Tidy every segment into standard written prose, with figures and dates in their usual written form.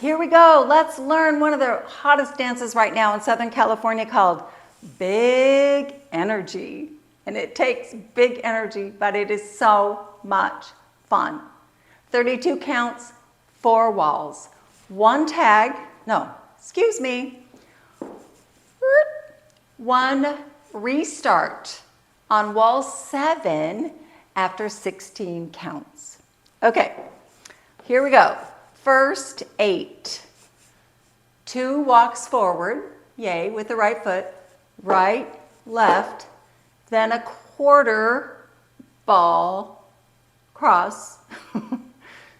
Here we go. Let's learn one of the hottest dances right now in Southern California called Big Energy. And it takes big energy, but it is so much fun. 32 counts, 4 walls. 1 tag, no, excuse me. 1 restart on wall 7 after 16 counts. Okay, here we go. First 8. 2 walks forward, yay, with the right foot, right, left, then a quarter ball cross.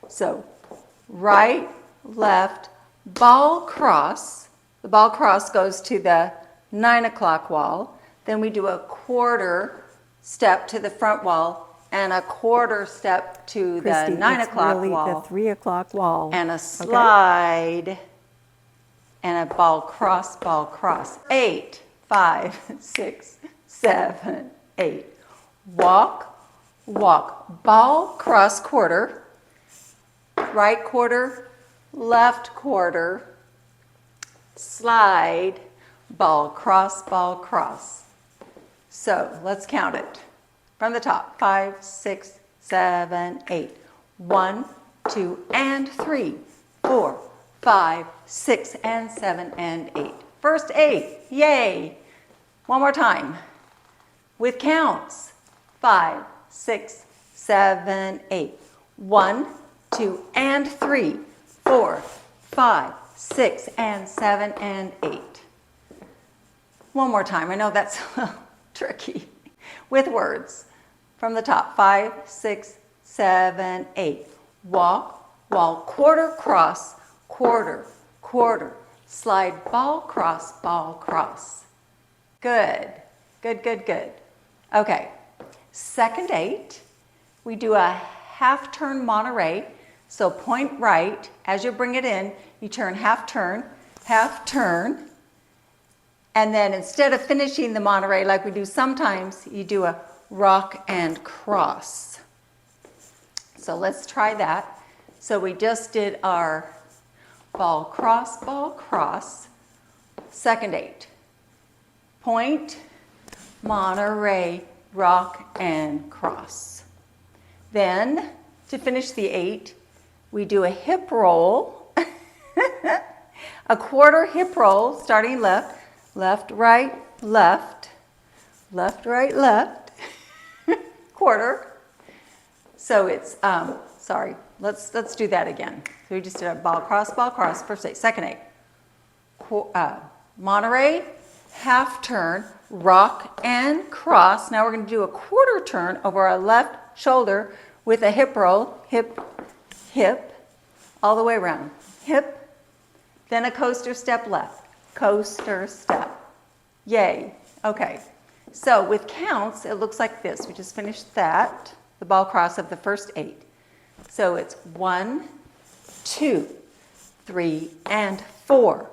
So right, left, ball cross. The ball cross goes to the 9 o'clock wall. Then we do a quarter step to the front wall and a quarter step to the 9 o'clock really wall. The 3 o'clock wall. And a slide and a ball cross, 8, 5, 6, 7, 8. Walk, walk, ball cross quarter, right quarter, left quarter, slide, ball cross, ball cross. So let's count it from the top. 5, 6, 7, 8. 1, 2, and 3, 4, 5, 6, and 7, and 8. First 8, yay. One more time with counts. 5, 6, 7, 8. 1, 2, and 3, 4, 5, 6, and 7, and 8. One more time. I know that's a little tricky. With words. From the top. 5, 6, 7, 8. Walk, wall, quarter, cross, quarter, quarter. Slide, ball, cross, ball, cross. Good. Good, good, good. Okay. Second 8. We do a half turn Monterey. So point right. As you bring it in, you turn half turn, and then instead of finishing the Monterey like we do sometimes, you do a rock and cross. So let's try that. So we just did our ball, cross, second 8. Point, Monterey, rock, and cross. Then, to finish the 8, we do a hip roll, a quarter hip roll, starting left, left, right, left, left, right, left, quarter. So it's, sorry, let's do that again. So we just did a ball, cross, first 8, second 8. Monterey, half turn, rock, and cross. Now we're going to do a quarter turn over our left shoulder with a hip roll, hip, hip, all the way around. Hip, then a coaster step left. Coaster step. Yay. Okay. So with counts, it looks like this. We just finished that, the ball cross of the first 8. So it's 1, 2, 3, and 4,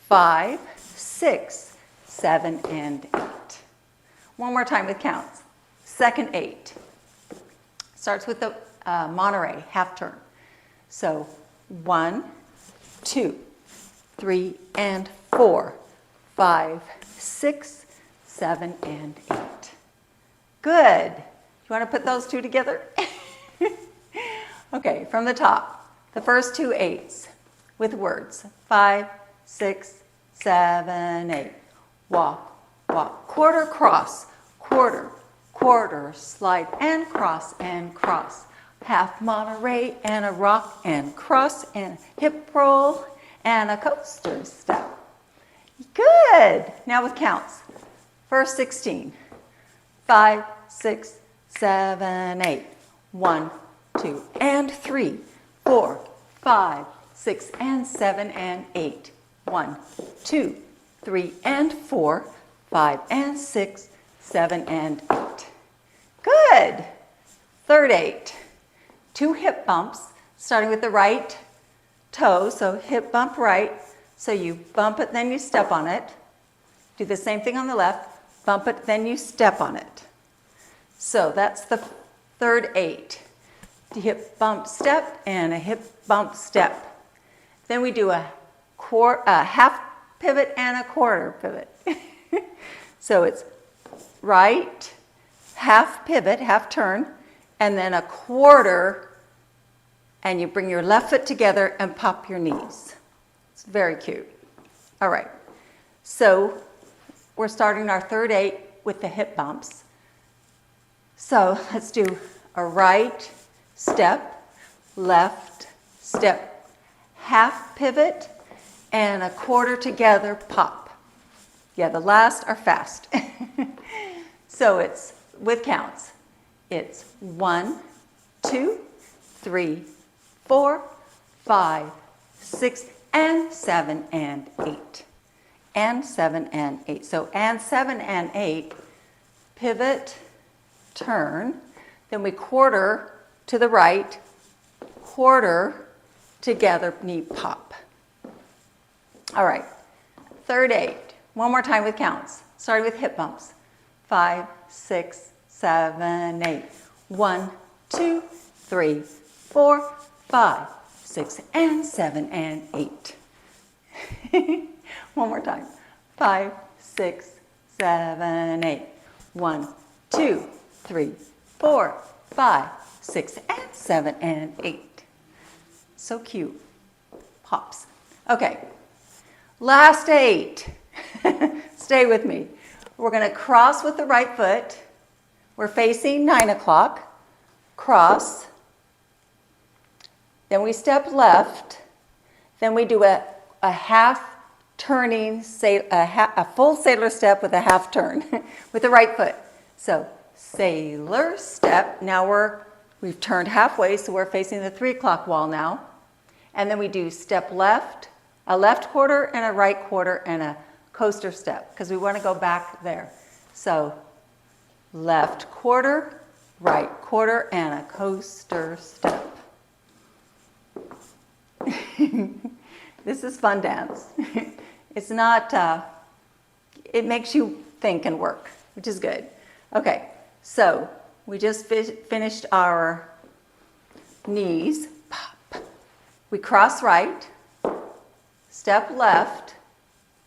5, 6, 7, and 8. One more time with counts. Second 8. Starts with the Monterey, half turn. So 1, 2, 3, and 4, 5, 6, 7, and 8. Good. You want to put those two together? Okay, from the top, the first 2 8s with words. 5, 6, 7, 8. Walk, walk, quarter, cross, quarter, quarter, slide, and cross, half Monterey, and a rock, and cross, and hip roll, and a coaster step. Good. Now with counts. First 16. 5, 6, 7, 8. 1, 2, and 3, 4, 5, 6, and 7, and 8. 1, 2, 3, and 4, 5, and 6, 7, and 8. Good. Third 8. 2 hip bumps, starting with the right toe. So hip bump right. So you bump it, then you step on it. Do the same thing on the left. Bump it, then you step on it. So that's the third 8. The hip bump step and a hip bump step. Then we do a half pivot and a quarter pivot. So it's right, half pivot, half turn, and then a quarter, and you bring your left foot together and pop your knees. It's very cute. All right, so we're starting our third 8 with the hip bumps. So let's do a right step, left step, half pivot, and a quarter together pop. Yeah, the last are fast. So it's with counts. It's 1, 2, 3, 4, 5, 6, and 7, and 8. And 7, and 8. So, and 7, and 8, pivot, turn, then we quarter to the right, quarter together, knee pop. All right, third 8. One more time with counts, starting with hip bumps. 5, 6, 7, 8. 1, 2, 3, 4, 5, 6, and 7, and 8. One more time. 5, 6, 7, 8. 1, 2, 3, 4, 5, 6, and 7, and 8. So cute. Pops. Okay. Last 8. Stay with me. We're going to cross with the right foot. We're facing 9 o'clock. Cross. Then we step left. Then we do a half turning, a full sailor step with a half turn with the right foot. So sailor step. Now we've turned halfway, so we're facing the 3 o'clock wall now. And then we do step left, a left quarter and a right quarter and a coaster step because we want to go back there. So left quarter, right quarter, and a coaster step. This is fun dance. It's not, it makes you think and work, which is good. Okay, so we just finished our knees. Pop. We cross right, step left,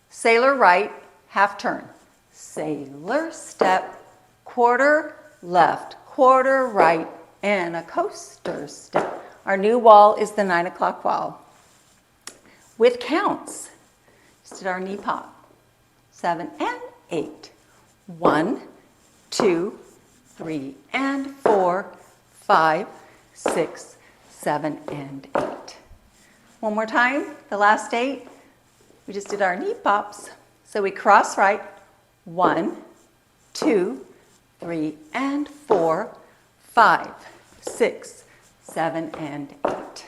sailor right, half turn. Sailor step, quarter left, quarter right, and a coaster step. Our new wall is the 9 o'clock wall. With counts, just did our knee pop. 7 and 8. 1, 2, 3, and 4, 5, 6, 7, and 8. One more time, the last 8. We just did our knee pops. So we cross right. 1, 2, 3, and 4, 5, 6, 7, and 8.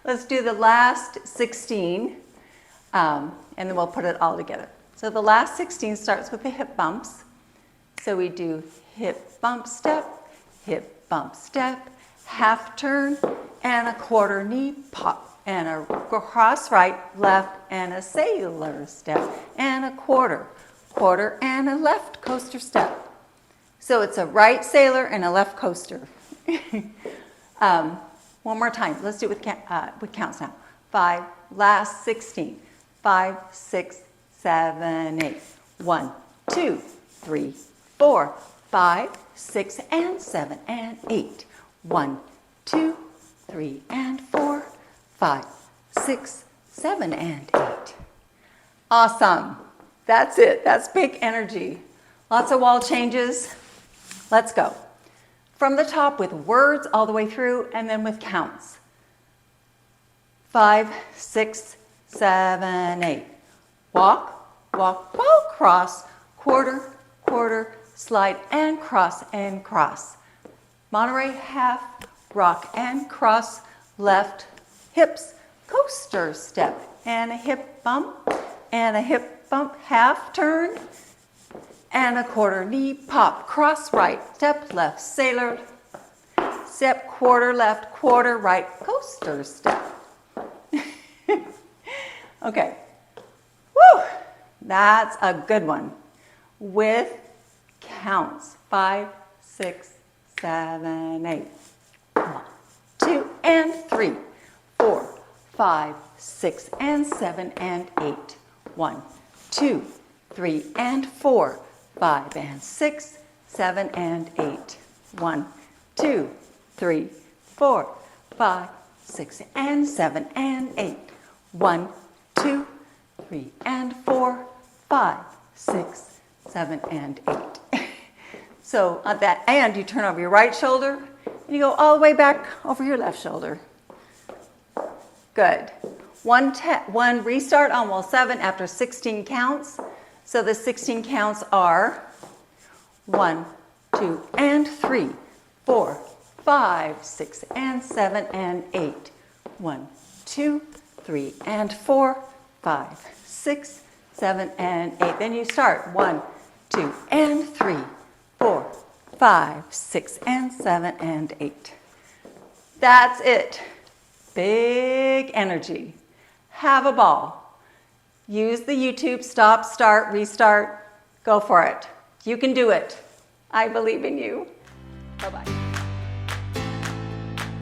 Let's do the last 16, and then we'll put it all together. So the last 16 starts with the hip bumps. So we do hip bump step, half turn, and a quarter knee pop, and a cross right, left, and a sailor step, and a quarter, and a left coaster step. So it's a right sailor and a left coaster. One more time. Let's do it with counts now. 5, last 16. 5, 6, 7, 8. 1, 2, 3, 4, 5, 6, and 7, and 8. 1, 2, 3, and 4, 5, 6, 7, and 8. Awesome. That's it. That's big energy. Lots of wall changes. Let's go. From the top with words all the way through, and then with counts. 5, 6, 7, 8. Walk, walk, walk, cross, quarter, slide, and cross, and cross. Monterey half, rock and cross, left, hips, coaster step, and a hip bump, half turn, and a quarter knee pop, cross right, step left, sailor, step quarter left, quarter right, coaster step. Okay, woo, that's a good one. With counts, 5, 6, 7, 8. 1, 2, and 3, 4, 5, 6, and 7, and 8. 1, 2, 3, and 4, 5, and 6, 7, and 8. 1, 2, 3, 4, 5, 6, and 7, and 8. 1, 2, 3, and 4, 5, 6, 7, and 8. So on that, and you turn over your right shoulder, and you go all the way back over your left shoulder. Good. One restart on wall 7 after 16 counts. So the 16 counts are 1, 2, and 3, 4, 5, 6, and 7, and 8. 1, 2, 3, and 4, 5, 6, 7, and 8. Then you start 1, 2, and 3, 4, 5, 6, and 7, and 8. That's it. Big energy. Have a ball. Use the YouTube stop, start, restart. Go for it. You can do it. I believe in you. Bye-bye.